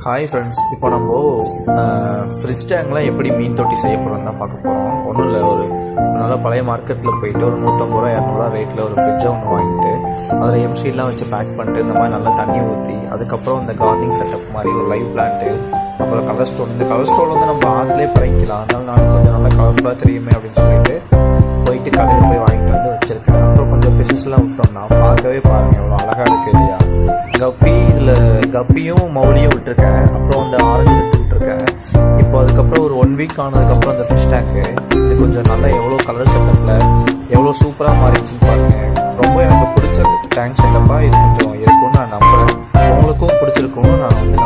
Hi friends, இப்போ நம்ம fridge டேங்க்லாம் எப்படி மீன் தொட்டி செய்ய போகிறோம் தான் பார்க்க போகிறோம். ஒன்றும் இல்லை, ஒரு நல்ல பழைய மார்க்கெட்டில் போயிட்டு ஒரு 150 ரூபா 200 ரேட்டில் ஒரு ஃப்ரிட்ஜை ஒன்று வாங்கிட்டு அதில் எம்சிலாம் வச்சு பேக் பண்ணிட்டு இந்த மாதிரி நல்லா தண்ணி ஊற்றி அதுக்கப்புறம் இந்த கார்டனிங் செட்டப் மாதிரி ஒரு லைவ் பிளான்ட்டு, அப்புறம் கலர் ஸ்டோன். இந்த கலர் ஸ்டோன் வந்து நம்ம ஆற்றுலேயே படைக்கலாம், அதனால நான் கொஞ்சம் நல்லா கலர்ஃபுல்லாக தெரியுமே அப்படின்னு சொல்லிட்டு போயிட்டு கடையில் போய் வாங்கிட்டு வந்து வச்சுருக்கேன். அப்புறம் கொஞ்சம் ஃபிஷஸ்லாம் விட்டோம்னா பார்க்கவே பாருங்கள் எவ்வளோ அழகாக இருக்குது இல்லையா. கப்பி, இதில் கப்பியும் மௌலியும் விட்டுருக்கேன், அப்புறம் அந்த ஆரஞ்சு விட்டுருக்கேன். இப்போ அதுக்கப்புறம் ஒரு 1 வீக் ஆனதுக்கப்புறம் அந்த ஃபிஷ் டேங்க்கு இது கொஞ்சம் நல்லா எவ்வளோ கலர் செட்டப்பில் எவ்வளோ சூப்பராக மாறிடுச்சுன்னு பாருங்கள். ரொம்ப எனக்கு பிடிச்ச டேங்க் செட்டப்பாக இது கொஞ்சம் இருக்கும்னு நான் நம்புகிறேன். உங்களுக்கும் பிடிச்சிருக்கும்னு நான் வந்து